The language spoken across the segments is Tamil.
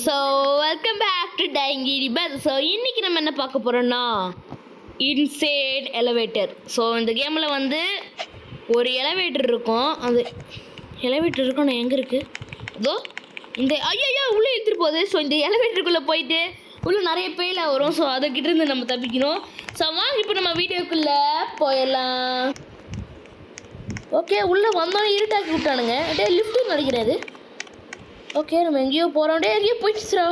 ஸோ வெல்கம் பேக் டு டைங்கிரி பஸ். ஸோ இன்றைக்கி நம்ம என்ன பார்க்க போகிறோம்னா இன்சைட் எலவேட்டர். ஸோ இந்த கேமில் வந்து ஒரு எலவேட்டர் இருக்கும். அந்த எலவேட்டர் இருக்கும். ஆனால் எங்கே இருக்குது? அதோ இந்த ஐயோ உள்ளே எடுத்துகிட்டு போகுது. ஸோ இந்த எலவேட்டருக்குள்ளே போயிட்டு உள்ளே நிறைய பேயில வரும். ஸோ அதுக்கிட்ட இருந்து நம்ம தப்பிக்கணும். ஸோ வாங்க இப்போ நம்ம வீடியோக்குள்ளே போயிடலாம். ஓகே, உள்ளே வந்தோன்னே இருட்டாக்கி விட்டானுங்க. டே லிஃப்ட்டு நினைக்கிறாரு. ஓகே, நம்ம எங்கேயோ போகிறோம். டே எங்கேயோ போயிடுச்சுரா.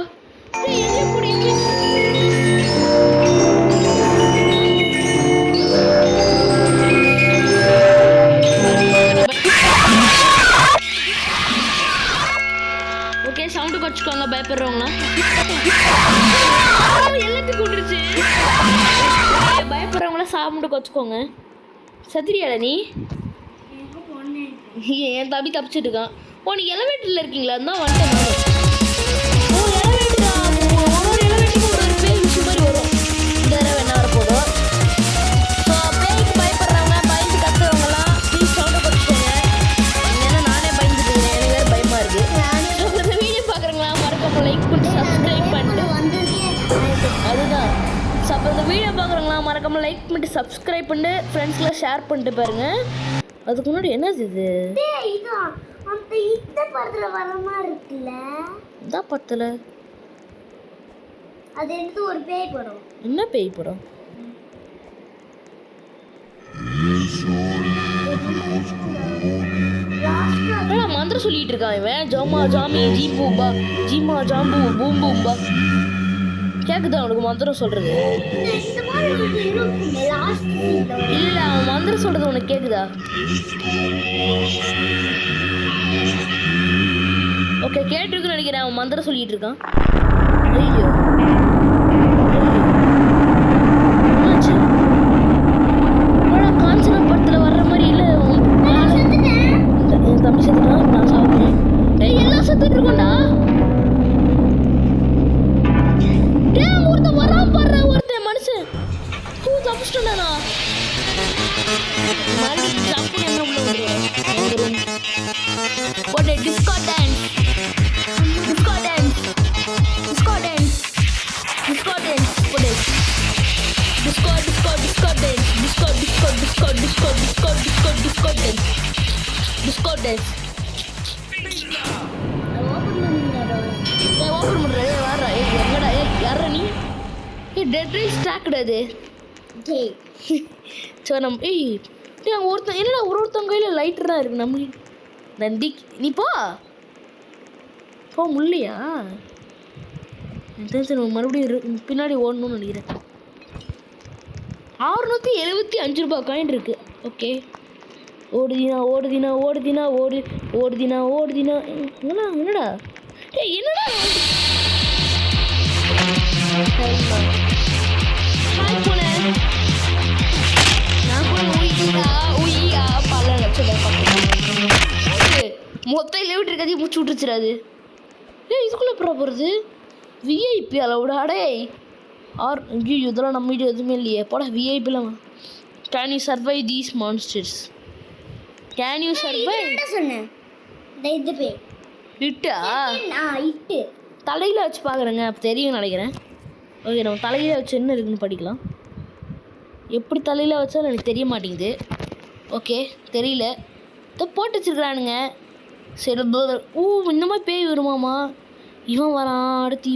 எங்கேயோ போயிடுச்சு. ஓகே, சவுண்டு குறைச்சிக்கோங்க பயப்படுறவங்களா. எல்லாத்தையும் கூட்டுருச்சு. பயப்படுறவங்களா சவுண்டு குறைச்சிக்கோங்க. சத்திரியாடா நீ? என் தம்பி தப்பிச்சுட்டு இருக்கான். ஓ, நீ எலவேட்டரில் இருக்கீங்களா? தான் வந்துட்டேன். ஓ, எலவேட்டரா? ஒரு எலவேட்டருக்கு ஒரு பேய் விஷயம் மாதிரி வரும். இந்த தடவை என்ன வரப்போதோ. ஸோ பேய்க்கு பயப்படுறவங்க, பயந்து கத்துறவங்கலாம் ப்ளீஸ் சவுண்டை குறைச்சிக்கோங்க. ஏன்னா நானே பயந்துட்டேன். எனக்கு வேறு பயமாக இருக்குது. இந்த வீடியோ பார்க்குறீங்களா? மறக்காம லைக் பண்ணி சப்ஸ்கிரைப் பண்ணிட்டு அதுதான். ஸோ அப்போ இந்த வீடியோ பார்க்குறவங்களா மறக்காம லைக் பண்ணிட்டு சப்ஸ்கிரைப் பண்ணிட்டு ஃப்ரெண்ட்ஸ்லாம் ஷேர் பண்ணிட்டு பாருங்கள். அதுக்கு முன்னாடி என்னது இது? இந்த படத்துல வர மாதிரி இருக்குல்ல. இந்த படத்துல அது வந்து ஒரு பேய் படம். என்ன பேய் படம்? மந்திரம் சொல்லிட்டு இருக்கான் இவன். ஜோமா ஜாமி ஜி பூம்பா ஜிமா ஜாம்பு பூம் பூம்பா. கேக்குதா அவனுக்கு மந்திரம் சொல்றது? இல்ல, அவன் மந்திரம் சொல்றது உனக்கு கேக்குதா? ஓகே, கேட்டிருக்குன்னு நினைக்கிறேன். அவன் மந்திரம் சொல்லிட்டு இருக்கான். ஐயோ காஞ்சனா படத்துல வர்ற மாதிரி இல்ல. என் தம்பி செத்துட்டான். நான் சாப்பிடுறேன். எல்லாம் செத்துட்டு இருக்கோம்டா. ஒருத்தன் வராம பாடுற ஒருத்தன் மனுஷன். தப்பிச்சிட்டா. மறுபடியும் ஜம்ப் என்ன உள்ள வந்துடும். What a disco dance. Disco dance. Disco dance. Disco dance. What is? Disco dance. Disco dance. Disco dance. Open பண்ணுறேன். வர்றா. எங்கடா? யாரா நீ? டெட் ரைஸ் ஸ்டாக்டா அது. சரி நம்ம அங்கே ஒருத்தன் என்னடா ஒருத்தவங்க கையில் லைட்டர் தான் இருக்குது. நம்ம நந்தி நீ போ முடியலையா? நம்ம மறுபடியும் பின்னாடி ஓடணும்னு நினைக்கிறேன். 675 ரூபாய் காயின் இருக்கு. ஓகே, ஓடுதினா என்னடா? என்னடா மொத்த எலவேட்டர் இருக்காது முடிச்சு விட்டுருச்சுராது. இதுக்குள்ளே அப்புறம் போகிறது விஐபி அளவுடாடே. ஐயோ இதெல்லாம் நம்ம வீடியோ எதுவுமே இல்லையே. போட விஐபிலாம். Can you survive these monsters? Can you survive? சொன்னேன் இட்டா இட்டு தலையில் வச்சு பார்க்குறேங்க. அப்போ தெரியும் நினைக்கிறேன். ஓகே, நம்ம தலையில் வச்சு என்ன இருக்குன்னு படிக்கலாம். எப்படி தலையில் வச்சாலும் எனக்கு தெரிய மாட்டேங்குது. ஓகே, தெரியல. இதை போட்டு வச்சுருக்குறானுங்க. சரி, இந்த மாதிரி பேய் வருமாமா. இவன் வரான். அடுத்து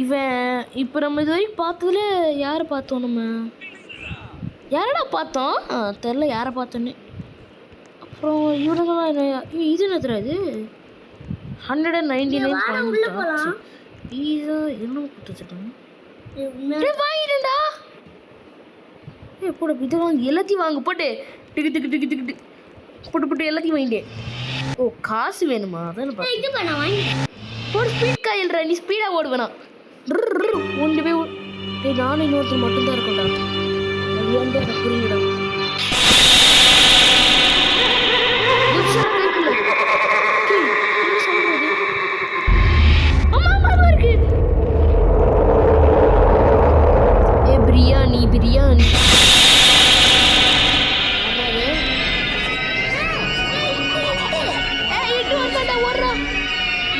இவன் இப்போ நம்ம இது வரைக்கும் பார்த்ததுல யாரை பார்த்தோம்? நம்ம யாரடா பார்த்தோம்? தெரில யாரை பார்த்தோன்னு. அப்புறம் இவனுங்களாம் இது என்ன தெரியாது. 199 என்ன கொடுத்து வச்சுருக்காங்க. வாங்கிட்டா போட. இதை வாங்கி எல்லாத்தையும் வாங்க. போட்டு டிக்கு போட்டு எல்லாத்தையும் வாங்கிட்டேன். ஓ, காசு வேணுமா? அதான் போடு. ஸ்பீட் காயில்ற நீ ஸ்பீடாக ஓடுவேணா? ஒன்று போய் நானும் இன்னொருத்தர் மட்டும்தான் இருக்கோம்டா. அது வந்து எனக்கு புரியுடா. பிரியாணி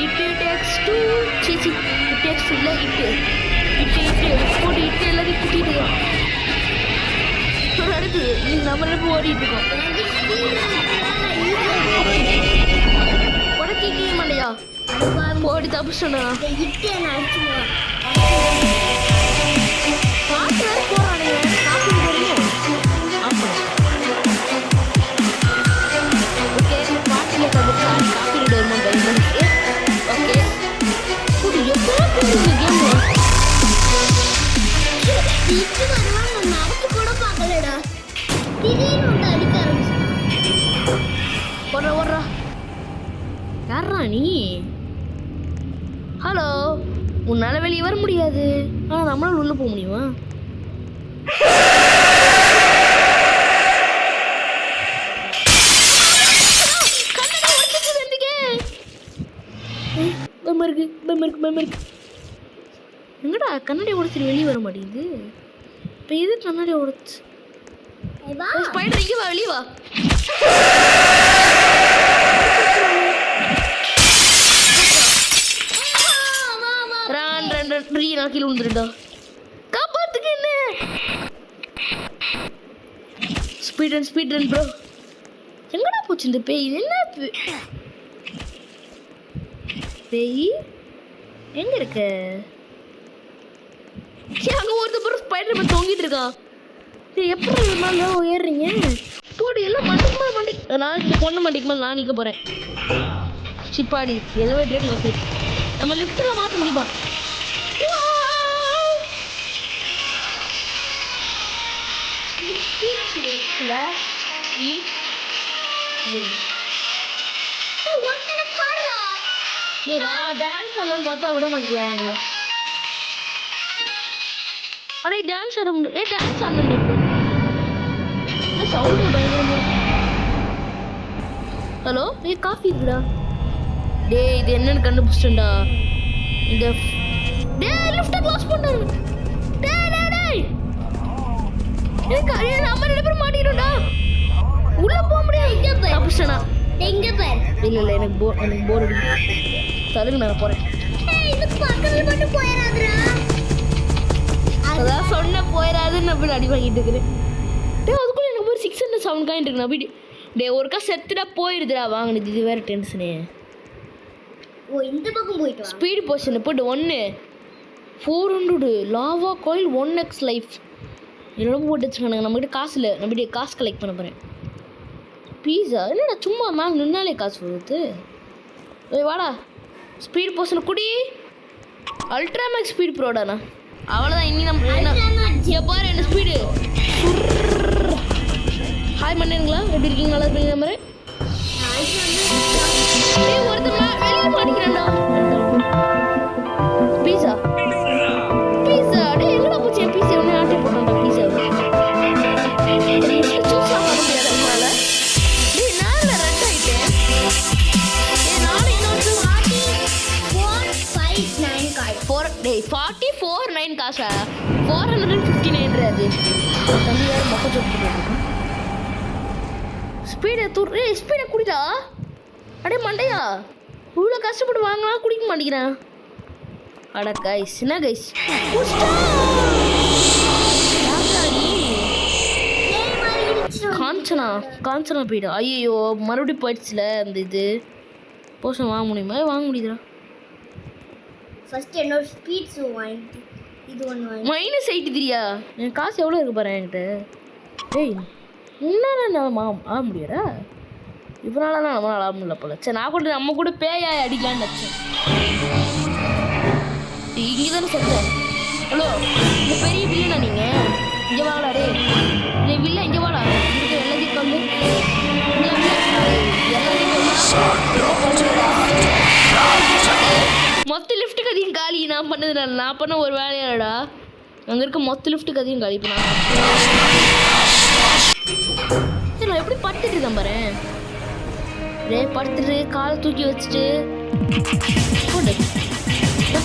இட்டு டேக்ஸ் டூ சிச்சி டேக்ஸ் இல்லை இட்டு போட்டு இட்டு எல்லாத்தையும் குட்டிட்டு அடுத்து நீ நம்ம ரெண்டு ஓடிட்டு இருக்கோம் உடக்கிட்டே மாட்டையா போடி தப்பு சொன்னா இட்டு என்ன அடிச்சுடுவான் பாட்டு வேற போறானுங்க காப்பி வரையும் ஆமா ஓகே பாட்டில காப்பி வருமா பயன்படுத்தி ஓகே புது எவ்வளோ பேர் இந்த கேம்ல இட்டு வருவான் நான் நடத்தி கூட பார்க்கலடா திடீர்னு வந்து அடிக்க ஆரம்பிச்சான் ஓடுறா யாரா நீ ஹலோ உன்னால வெளியே வர முடியாது ஆனால் நம்மளால உள்ள போக முடியுமா எங்கடா கண்ணாடி உடைச்சிட்டு வெளியே வர மாட்டேங்குது இப்போ எது கண்ணாடி உடைச்சு ஸ்பைடர் இங்கே வா வெளியே வா நான் கீழே விழுந்துருடா காப்பாத்துக்கு என்ன ஸ்பீட் ரன் ப்ரோ எங்கடா போச்சு இந்த பேய் என்ன பேய் எங்க இருக்க அங்க ஒருத்தர் ஸ்பைடர் மேன் தொங்கிட்டு இருக்கான் எப்படி இருந்தாலும் ஏறுறீங்க போடு எல்லாம் மண்டி நான் இந்த பொண்ணு மண்டிக்கு மேலே நான் நிற்க போறேன் சிப்பாடி எலவேட்டர் நம்ம லிஃப்ட்டில் மாற்ற முடியுமா பார்த்தா விட மாட்டேங்கிறாங்க அடே டான்ஸ் ஆட முடியும் டான்ஸ் ஆட சவுண்டு பயங்கரமா ஹலோ காஃபி இருக்குடா டேய் இது என்னன்னு கண்டுபிடிச்சிட்டேன்டா இந்த டேய் லிஃப்ட் க்ளோஸ் பண்ணு டேய் ஏய் நம்ம ரெண்டு பேரும் மாட்டிட்டோம்டா உள்ள போக முடியாது இங்க போய் தப்பிச்சனா எங்க போய் இல்ல எனக்கு போர் அடிக்குது தருங்க நான் போறேன் ஏய் இது பக்கத்துல மட்டும் போயிராதடா அதான் சொன்ன போயிராதுன்னு அப்படி அடி வாங்கிட்டு இருக்கேன் டேய் அதுக்குள்ள எனக்கு ஒரு 600 சவுண்ட் காயின் இருக்கு நான் டேய் ஒருக்கா செத்துடா போயிடுதுடா வாங்குனது இது வேற டென்ஷனே ஓ இந்த பக்கம் போய்ட்டு வா ஸ்பீட் போஷன் போட்டு 1 400 லாவா கோயில் 1x லைஃப் என்னோட போட்டு வச்சுக்கானுங்க நம்மகிட்ட காசு இல்லை நம்மகிட்ட காசு கலெக்ட் பண்ண போகிறேன் பீஸா என்னடா சும்மா மேம் நின்னாலே காசு வருது ஏய் வாடா ஸ்பீட் போஷன் குடி அல்ட்ரா மேக்ஸ் ஸ்பீட் ப்ரோடாண்ணா அவ்வளோதான் இனி நம்ம பாரு என்ன ஸ்பீடு ஹாய் மண்ணுங்களா எப்படி இருக்கீங்க நல்லா இருப்பீங்க நம்பரு ஒருத்தர் வெளியே மாட்டிக்கிறேன்டா பீஸா பீஸா டே எங்கடா போச்சு என் பீஸா ஒன்று ஆட்டை போட்டோம்டா பீஸா சூஸா பண்ண முடியாதுனால டே நானில் ரெட் ஆகிட்டேன் நானும் இன்னொரு 459 காய் 449 காசா 459 அது தம்பி யார் மொக்க சொல்லிட்டு ஸ்பீடை குடிடா அடே மண்டையா இவ்வளோ கஷ்டப்பட்டு வாங்கினா குடிக்க மாட்டேங்கிறேன் அட கைஸ் என்ன கைஸ் காஞ்சனா போயிடு ஐயோ மறுபடியும் போயிடுச்சுல அந்த இது போஷன் வாங்க முடியுமா வாங்க முடியுதுடா ஃபர்ஸ்ட் என்னோட ஸ்பீட் ஷூ வாங்கி இது ஒன்று வாங்கி -8 தெரியா என் காசு எவ்வளோ இருக்கு பாரு என்கிட்ட டேய் முன்னாடி நான் ஆக முடியாதா இவனால தான் நம்மளால ஆக முடியல போல சரி நான் கூட நம்ம கூட பேயாய் அடிக்கலான்னு வச்சேன் இங்கே தானே செத்தேன் ஹலோ இந்த பெரிய வில்லனா நீங்கள் இங்கே வாங்கடா டே இல்லை வில்ல இங்கே வாடா இங்கே எல்லாத்தையும் கொண்டு மொத்த லிஃப்ட்டுக்கு அதையும் காலி நான் பண்ணது நான் பண்ண ஒரு வேலையாடா அங்கே இருக்க மொத்த லிஃப்ட்டுக்கு அதையும் காலி பண்ண சரி நான் எப்படி படுத்துட்டு இருக்கேன் பாரு படுத்துட்டு காலை தூக்கி வச்சுட்டு போட்டு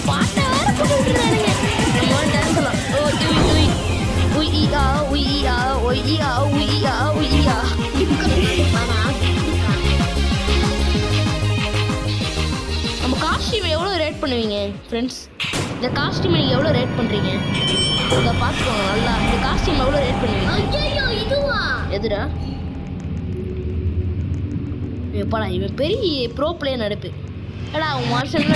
பாட்டை வேற போட்டு விட்டுறானுங்க நம்ம டான்ஸ் எல்லாம் நம்ம காசு ரேட் பண்ணுவீங்க ஃப்ரெண்ட்ஸ்? இந்த காஸ்டியூம் நீங்கள் எவ்வளோ ரேட் பண்ணுறீங்க? இதை பார்த்துக்கோங்க நல்லா. இந்த காஸ்டியூம் எவ்வளோ ரேட் பண்ணுவீங்க? ஐயோ இதுவா? எதுடா எப்படா இவன் பெரிய ப்ரோ பிளேயர் நடப்பு. ஏடா அவன் மனுஷன்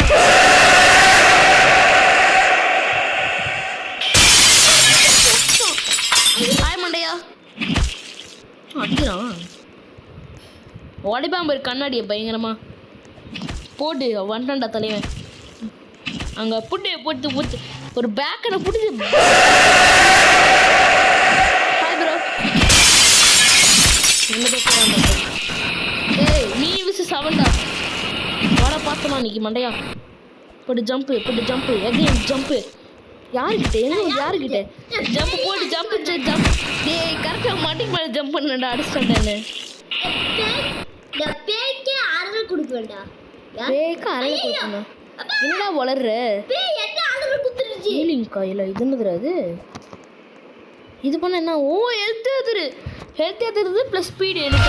ஹாய் மண்டையா அடிக்கிறான். உடைப்பாம்பு கண்ணாடியை பயங்கரமா போட்டு வந்துட்டான்டா தலைவன். அங்கே புட்டு போட்டு போட்டு ஒரு பேக்கனை பிடிச்சி ஹாய் ப்ரோ ஏய் நீ விசு சவன்டா வாடா பார்த்தமா இன்னைக்கு மண்டையா. போட்டு ஜம்ப்பு எகைன் ஜம்ப்பு. யாருக்கிட்ட என்ன யாருக்கிட்ட ஜம்ப் போட்டு ஜம்ப் டேய் கரெக்டாக மாட்டிக்கு மேலே ஜம்ப் பண்ணடா அடிச்சிட்டேன். இந்த பேய்க்கு ஆறுதல் கொடுக்க வேண்டாம். பேய்க்கு ஆறுதல் கொடுக்கணும். என்னடா வளர்ற பேய் என்ன ஆறுதல் குத்துருச்சு? ஹீலிங்க்கா இல்லை இது என்னதுடா இது? இது பண்ண என்ன? ஓ ஹெல்த் ஏற்றுறது ப்ளஸ் ஸ்பீடு. எனக்கு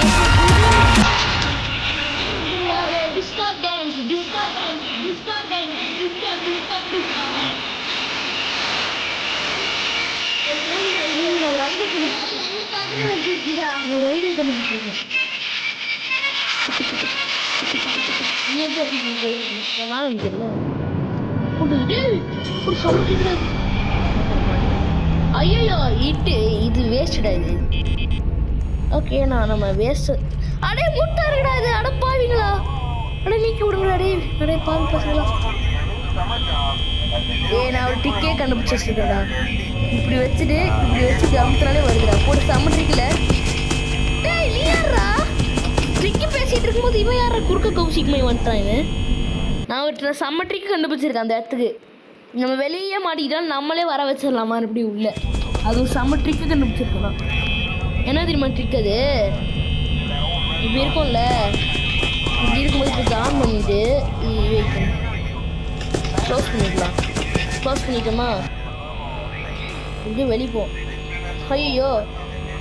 ஐயோ இட்டு இது வேஸ்டடா இது. ஓகே நம்ம வேஸ்ட். அடே முட்டை இருக்குடா இது. அட பாவீங்களா? அட நீக்கி விடுங்கடா டே. அடே பாவி பசங்களா. நான் ஒரு டிக்கே கண்டுபிடிச்சி வச்சிருக்கேன்டா. இப்படி வச்சுட்டு அமுத்துனாலே வருதுடா. போட்டு சமட்டிக்கல. டேய் நீ யாரா? ட்ரிக்கு பேசிட்டு இருக்கும்போது இவன் யாரா குறுக்க கௌசிக்குமே வந்துட்டான் இவன். நான் ஒரு செம்ம ட்ரிக்கு கண்டுபிடிச்சிருக்கேன் அந்த இடத்துக்கு. நம்ம வெளியே மாட்டிக்கிட்டா நம்மளே வர வச்சிடலாமா அப்படி உள்ள. அது ஒரு செம்ம ட்ரிக்கு கண்டுபிடிச்சிருக்கலாம். என்ன தெரியுமா ட்ரிக் அது? இப்படி இருக்கும்ல, இப்படி இருக்கும்போது இப்போ ஆன் பண்ணிட்டு வெயிட் பண்ணி க்ளோஸ் பண்ணிக்கலாம். க்ளோஸ் பண்ணிட்டோமா இப்படியே வெளிப்போம். ஐயோ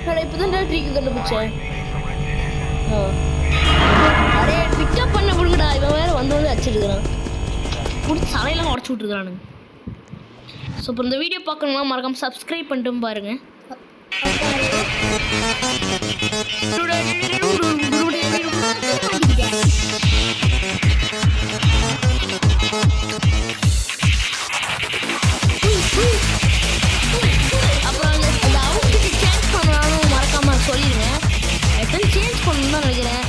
நான் இப்போ தான் ட்ரிக்கு கண்டுபிடிச்சேன். அடே பிக்கப் பண்ண விடுங்கடா. இவன் வேறு வந்து அடிச்சிருக்கிறான். பிடிச்சி சலையெல்லாம் உடச்சி விட்ருக்குறானுங்க. ஸோ இப்போ இந்த வீடியோ பார்க்கணும்னா மறக்காமல் சப்ஸ்கிரைப் பண்ணிட்டு பாருங்கள். அப்புறம் அந்த அவுட்ஃபிட் சேஞ்ச் பண்ணாலும் மறக்காமல் சொல்லிடுங்க. எத்தனை சேஞ்ச் பண்ணணும்னு தான் நினைக்கிறேன்.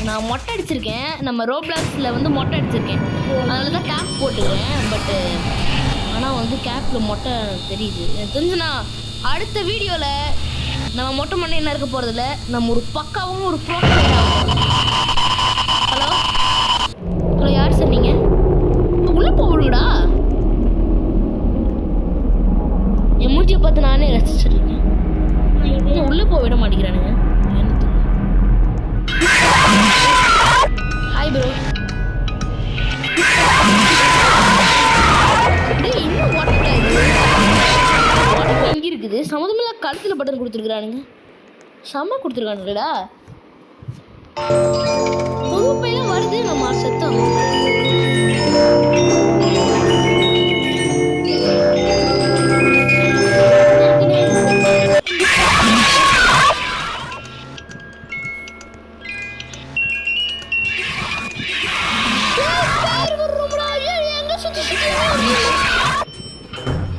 நான் மொட்டை அடிச்சிருக்கேன். நம்ம ரோப்ளாக்ஸில் வந்து மொட்டை அடிச்சிருக்கேன். அதனால தான் கேப் போட்டுருக்கேன். பட்டு ஆனால் வந்து கேப்பில் மொட்டை தெரியுது. எனக்கு தெரிஞ்சுன்னா அடுத்த வீடியோவில் நம்ம மொட்டை மண்ணை என்ன இருக்க போகிறதில்ல. நம்ம ஒரு பக்காவும் ஒரு ப்ரோ பிளேயராகும். ஹலோ யார் சார் நீங்கள்? உள்ளே போகணுடா. என் மூஞ்சியை பார்த்து நானே ரசிச்சிருக்கேன். உள்ளே போக விட மாட்டேங்கிறானுங்க. Hi bro. இன்னும் உடம்பு எங்கே இருக்குது? சம்மந்தமில்ல கழுத்தில் பட்டன் கொடுத்துருக்குறானுங்க. செம்ம கொடுத்துருக்கானுங்கடா. தொகுப்பையெல்லாம் வருது. நம்ம சத்தம்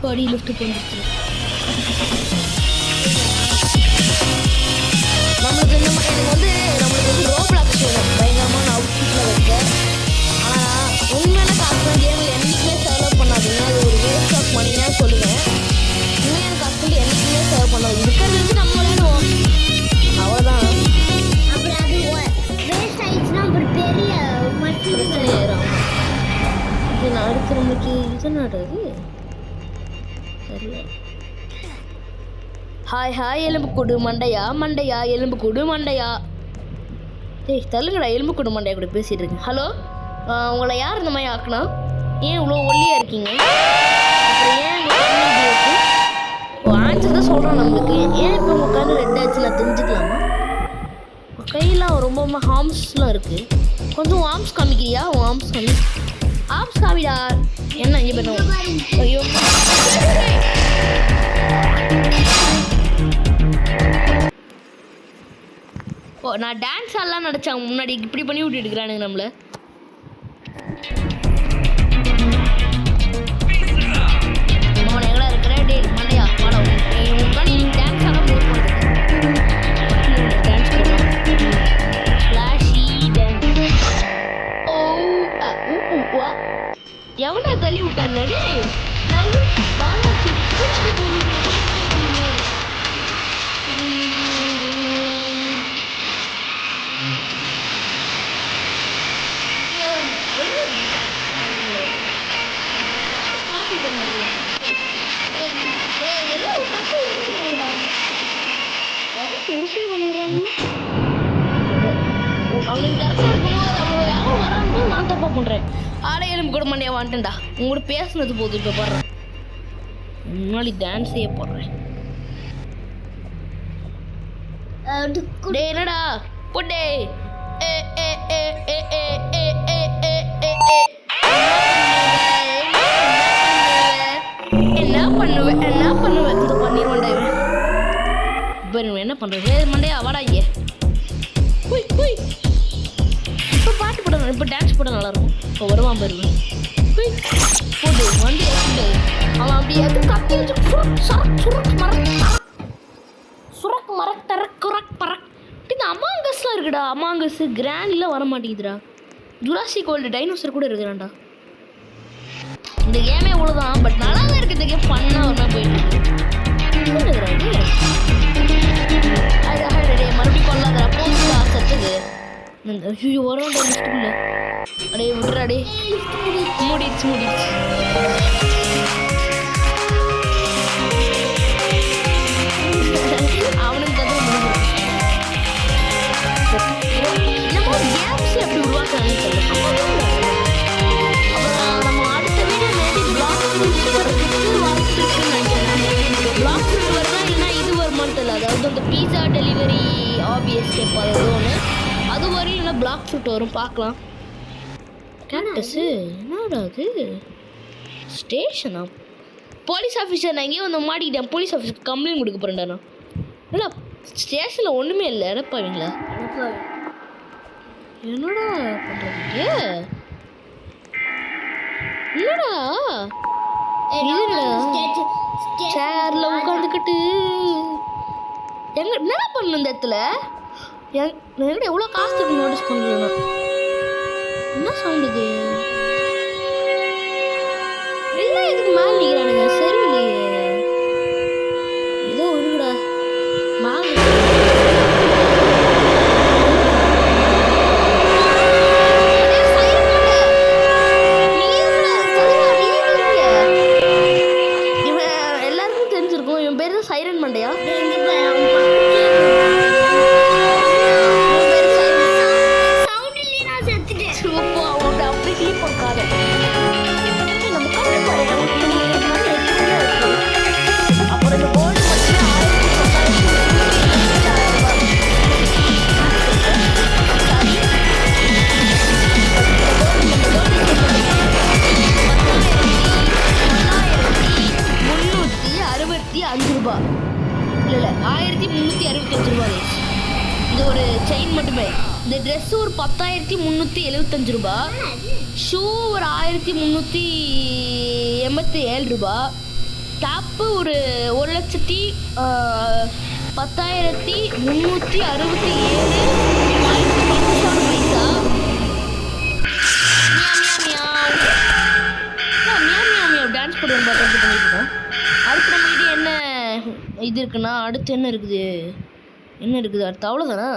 படி லிஃப்ட் பண்ணிட்டு நம்மளுக்கு வந்து ரோப்ளாக்ஸ் வேணும். பயங்கரமான அவுட்ஃபிட்டில் வைக்க. ஆனால் உண்மையான காசு கேமில் என்றைக்குமே செலவு பண்ணாதீங்க. அது ஒரு வேஸ்ட் ஆஃப் மணின்னு சொல்லுவேன். உண்மையான காசு என்றைக்குமே செலவு பண்ணாது. இருக்கிறது வந்து நம்ம விளையாடுவோம் அவ்வளோதான். அப்புறம் அது வேஸ்ட் ஆயிடுச்சுன்னா அப்புறம் பெரிய பிரச்சனை ஆயிரும். இது நான் அடுத்த நம்மளுக்கு இது நாடுறது தெரியல. ஹாய் எலும்பு கூடு மண்டையா எலும்பு கூடு மண்டையா. ஏய் தள்ளுங்கடா. எலும்பு கூடு மண்டையா கூட பேசிகிட்டு இருக்கேன். ஹலோ உங்களை யார் இந்த மாதிரி ஆக்குனா? ஏன் இவ்வளோ ஒல்லியாக இருக்கீங்க? அப்புறம் ஏன் ஆன்சர் தான் சொல்கிறோம் நம்மளுக்கு. ஏன் இப்போ உங்கள் கண்ணு ரெட் ஆச்சு நான் தெரிஞ்சுக்கலாமா? கையெல்லாம் ரொம்ப ஹார்ம்ஸ்லாம் இருக்குது. கொஞ்சம் ஆர்ம்ஸ் காமிக்கிறியா? ஆர்ம்ஸ் காமிடா. நான் டான்ஸ் ஆடலாம் நினச்சேன் முன்னாடி இப்படி பண்ணி விட்டு எடுக்கிறானுங்க நம்மள. அவன் எங்கடா இருக்கிற டே மண்டையா வாடா முன்னாடி டான்ஸ் ஆட போகிறது டான்ஸ் பண்ணலாம் ஃப்ளாஷி டான்ஸ். ஓ எவனா தள்ளி விட்டாங்க நான் தப்பா பண்றேன். ஆடையிலும் கூட மண்டையா வாண்டேன்டா. உங்களோட பேசுனது போதும். இப்போ பாடுறேன் முன்னாடி டான்ஸே போடுறேன். டே என்னடா போட்டே என்ன பண்ணுவேன் இந்த பண்ணிடுவேன்டா இவன். இப்போ என்ன பண்றது மண்டையா வாடா இங்கே. இப்போ பாட்டு போட இப்போ டான்ஸ் போட நல்லா இருக்கும். இப்போ வருவான் பாருங்க போடு வந்து எடுத்து அவன் அப்படி எடுத்து கத்தி வச்சு சுரக் மரக் டரக் குரக் பரக். இந்த அமாங்கஸ்லாம் இருக்குடா. அமாங்கஸ் கிராண்ட்லாம் வர மாட்டேங்குதுடா. ஜுராசிக் வேர்ல்டு டைனோசர் கூட இருக்கிறான்டா. இந்த கேமே இவ்வளோதான். பட் நல்லா தான் இருக்குது இந்த கேம். ஃபன்னாக ஒரு நாள் போயிட்டு மறுபடியும் கொள்ளாதடா போகுதுடா சத்துக்கு. ஐயோ வரோம்டா லிஸ்ட்டுக்குள்ள. அடே விட்றா அடே மூடிடுச்சு. அவனுக்கு கதை முடிஞ்சிருச்சு. நம்ம கேம்ஸ் எப்படி உருவாக்குறாங்கன்னு தெரியல. அப்புறம் நம்ம அடுத்த வீடியோ மேபி பிளாக் வரதுக்கு பிளாக் வருதா இல்லைன்னா இது வருமானு தெரியல. அதாவது அந்த பீஸா டெலிவரி ஆபிஎஸ் ஸ்டெப் அது ஒன்று அது வரையும் இல்லை பிளாக் ஃப்ரூட் வரும் பார்க்கலாம். கேட்டஸு என்னடா அது ஸ்டேஷனா? போலீஸ் ஆஃபீஸர் நான் எங்கேயும் வந்து மாட்டிக்கிட்டேன். போலீஸ் ஆஃபீஸருக்கு கம்ப்ளைண்ட் கொடுக்க போகிறேன்டா நான். இல்லை ஸ்டேஷனில் ஒன்றுமே இல்லை. இறப்பாவீங்களா? என்னடா பண்ணுறீங்க? என்னடா சேர்ல உட்காந்துக்கிட்டு என்னடா பண்ணணும் இந்த இடத்துல? என்கிட்ட எவ்வளோ காசு இருக்கு நோட்டீஸ் பண்ணல. என்ன சவுண்ட் இது? எல்லாம் இதுக்கு மேலே நிற்கிறானுங்க. சரியில்லையே ஏதோ இருக்குடா மேலே. எல்லாருக்கும் தெரிஞ்சிருக்கும் இவன் பேர் தான் சைரன் மண்டையா. இல்லை 1365 ரூபா. இது ஒரு செயின் மட்டுமே. இந்த ட்ரெஸ் ஒரு 10,375 ரூபா. ஷூ ஒரு 1387 ரூபா. டாப்பு ஒரு 1,10,367 பைசா. டான்ஸ் போடுவோம் பார்த்து பண்ணிட்டு இருக்கோம். அடுத்து நம்ம இது என்ன இது இருக்குன்னா அடுத்து என்ன இருக்குது அடுத்து அவ்வளோதானா?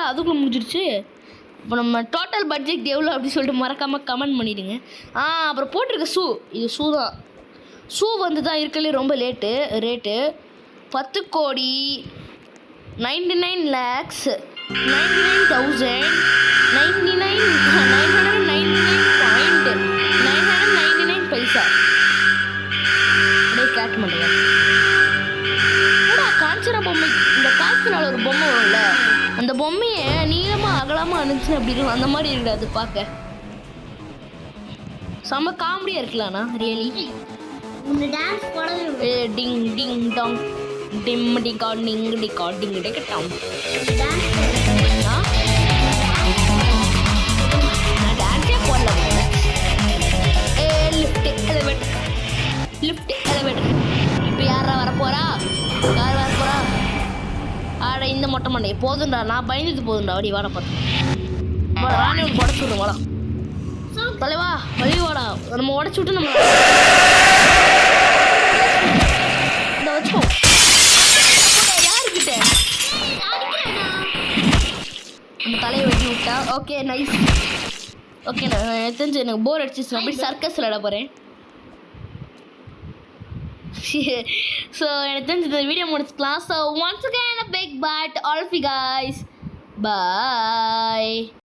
அதுக்குள்ளே முடிஞ்சிடுச்சு. இப்போ நம்ம டோட்டல் பட்ஜெட் எவ்வளோ அப்படின்னு சொல்லிட்டு மறக்காமல் கமெண்ட் பண்ணிவிடுங்க. அப்புறம் போட்டிருக்க ஷூ இது ஷூ தான். ஷூ வந்து தான் இருக்கலே ரொம்ப ரேட்டு 10,99,99,999.999 பைசா. அப்படியே கேட் பண்ணுங்க. காஞ்சனா பொம்மை இந்த காசுனால ஒரு பொம்மை வரும்ல, அந்த பொம்மையை நீளமாக அகலமாக இருந்துச்சுன்னு அப்படி இருக்கும். அந்த மாதிரி இருக்குது அது பார்க்க. செம்ம காமெடியாக இருக்கலாம்ண்ணா ரியலி. டிங் டிங் டாங் டிம் டிகா டிங் டிகா டிங் டிகா டாங். போதும்டா நான் பயந்துட்டு போதும்டா வடி வாடா பார்த்து ராணி ஒன்று உடச்சு விடுங்க வாடா தலைவா வழி வாடா நம்ம உடச்சு விட்டு நம்ம இந்த வச்சுக்கோ யாருக்கிட்ட நம்ம தலையை வெட்டி விட்டா ஓகே நைஸ் ஓகே நான் தெரிஞ்சு எனக்கு போர் அடிச்சிச்சு அப்படி சர்க்கஸ் விளையாட போகிறேன் ஸோ எனக்கு தெரிஞ்சு இந்த வீடியோ முடிச்சுக்கலாம் so once again a big bye to all of you guys bye